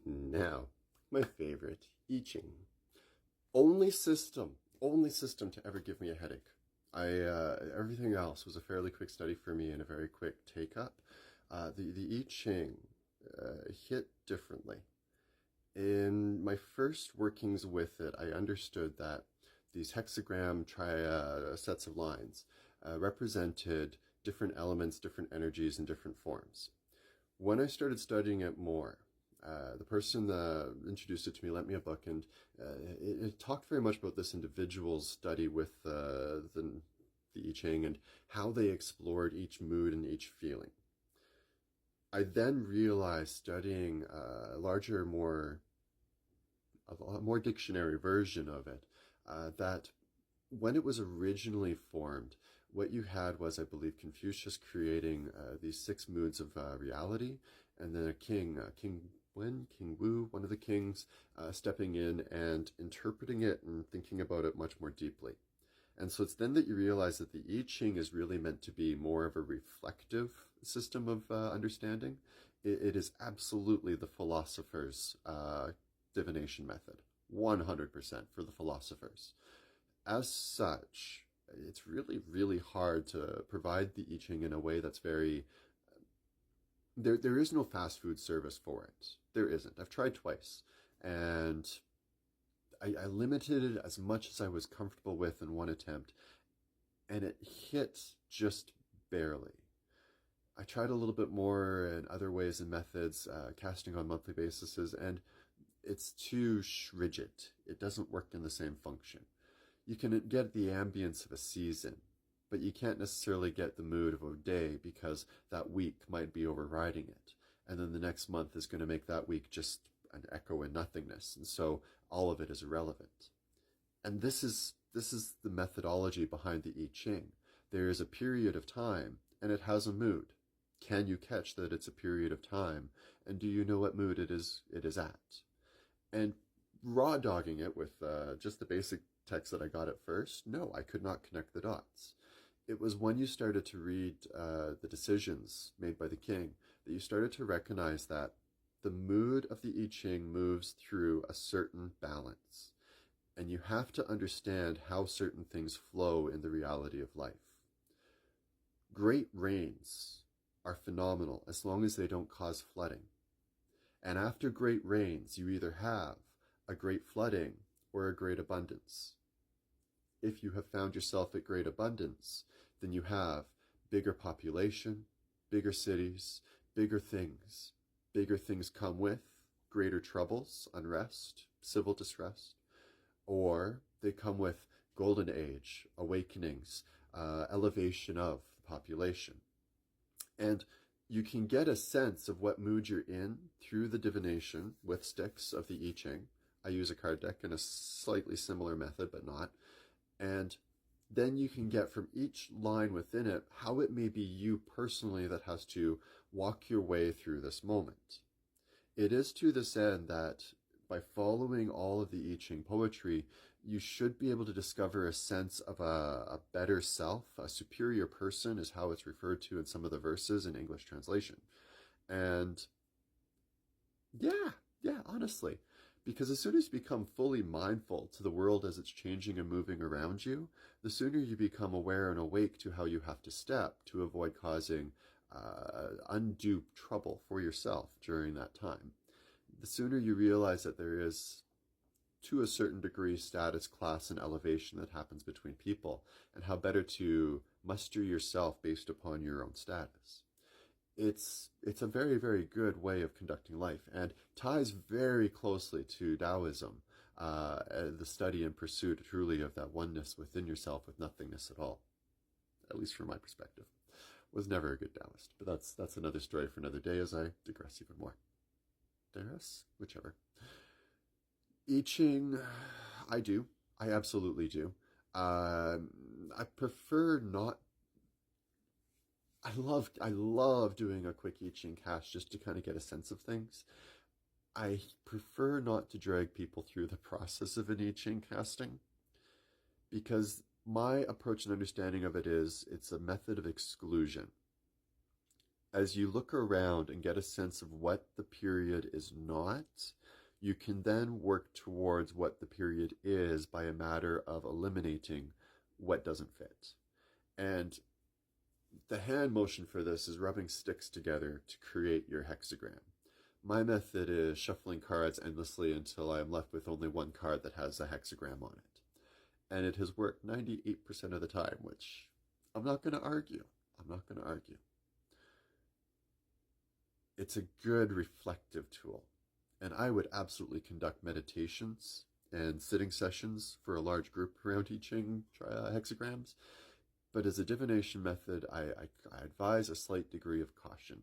Now, my favorite, I Ching. Only system to ever give me a headache. Everything else was a fairly quick study for me and a very quick take up. The I Ching hit differently. In my first workings with it, I understood that these hexagram sets of lines represented different elements, different energies, and different forms. When I started studying it more, the person that introduced it to me lent me a book, and it talked very much about this individual's study with the I Ching and how they explored each mood and each feeling. I then realized, studying a more dictionary version of it, that when it was originally formed, what you had was, I believe, Confucius creating these six moods of reality, and then a king, King Wu, one of the kings, stepping in and interpreting it and thinking about it much more deeply. And so it's then that you realize that the I Ching is really meant to be more of a reflective system of understanding. It is absolutely the philosopher's divination method, 100% for the philosophers. As such, it's really, really hard to provide the I Ching in a way that's very... There is no fast food service for it. There isn't. I've tried twice, and I limited it as much as I was comfortable with in one attempt, and it hit just barely. I tried a little bit more in other ways and methods, casting on monthly bases, and it's too rigid. It doesn't work in the same function. You can get the ambience of a season, but you can't necessarily get the mood of a day, because that week might be overriding it. And then the next month is going to make that week just an echo in nothingness. And so all of it is irrelevant. And this is the methodology behind the I Ching. There is a period of time and it has a mood. Can you catch that it's a period of time? And do you know what mood it is at? And raw dogging it with just the basic text that I got at first, no, I could not connect the dots. It was when you started to read the decisions made by the king that you started to recognize that the mood of the I Ching moves through a certain balance. And you have to understand how certain things flow in the reality of life. Great rains are phenomenal as long as they don't cause flooding. And after great rains, you either have a great flooding or a great abundance. If you have found yourself at great abundance, then you have bigger population, bigger cities, bigger things. Bigger things come with greater troubles, unrest, civil distress, or they come with golden age, awakenings, elevation of the population. And you can get a sense of what mood you're in through the divination with sticks of the I Ching. I use a card deck in a slightly similar method, but not. And then you can get from each line within it how it may be you personally that has to walk your way through this moment. It is to this end that by following all of the I Ching poetry, you should be able to discover a sense of a better self. A superior person is how it's referred to in some of the verses in English translation. And yeah, honestly. Because as soon as you become fully mindful to the world as it's changing and moving around you, the sooner you become aware and awake to how you have to step to avoid causing undue trouble for yourself during that time. The sooner you realize that there is, to a certain degree, status, class, and elevation that happens between people, and how better to muster yourself based upon your own status. It's a very, very good way of conducting life, and ties very closely to Taoism, the study and pursuit truly of that oneness within yourself with nothingness at all, at least from my perspective. Was never a good Taoist, but that's another story for another day as I digress even more. Digress? Whichever. I Ching, I do. I absolutely do. I prefer not... I love doing a quick I Ching cast just to kind of get a sense of things. I prefer not to drag people through the process of an I Ching casting, because my approach and understanding of it is it's a method of exclusion. As you look around and get a sense of what the period is not, you can then work towards what the period is by a matter of eliminating what doesn't fit. And the hand motion for this is rubbing sticks together to create your hexagram. My method is shuffling cards endlessly until I am left with only one card that has a hexagram on it. And it has worked 98% of the time, which I'm not going to argue. I'm not going to argue. It's a good reflective tool. And I would absolutely conduct meditations and sitting sessions for a large group around I Ching hexagrams. But as a divination method, I advise a slight degree of caution.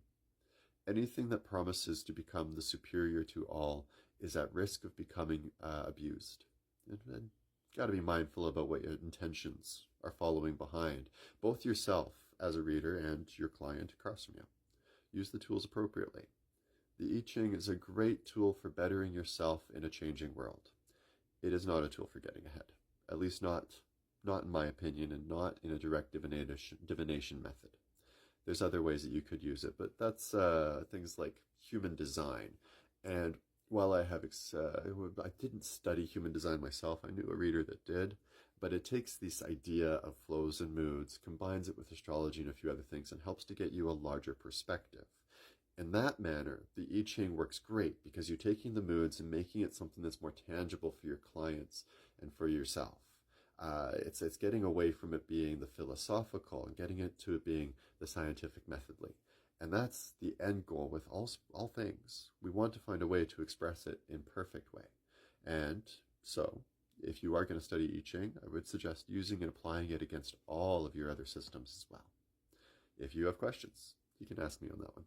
Anything that promises to become the superior to all is at risk of becoming abused. And got to be mindful about what your intentions are following behind, both yourself as a reader and your client across from you. Use the tools appropriately. The I Ching is a great tool for bettering yourself in a changing world. It is not a tool for getting ahead, at least not in my opinion, and not in a direct divination method. There's other ways that you could use it, but that's things like human design. And while I didn't study human design myself, I knew a reader that did, but it takes this idea of flows and moods, combines it with astrology and a few other things, and helps to get you a larger perspective. In that manner, the I Ching works great because you're taking the moods and making it something that's more tangible for your clients and for yourself. It's getting away from it being the philosophical and getting it to it being the scientific methodly. And that's the end goal with all things. We want to find a way to express it in perfect way. And so, if you are going to study I Ching, I would suggest using and applying it against all of your other systems as well. If you have questions, you can ask me on that one.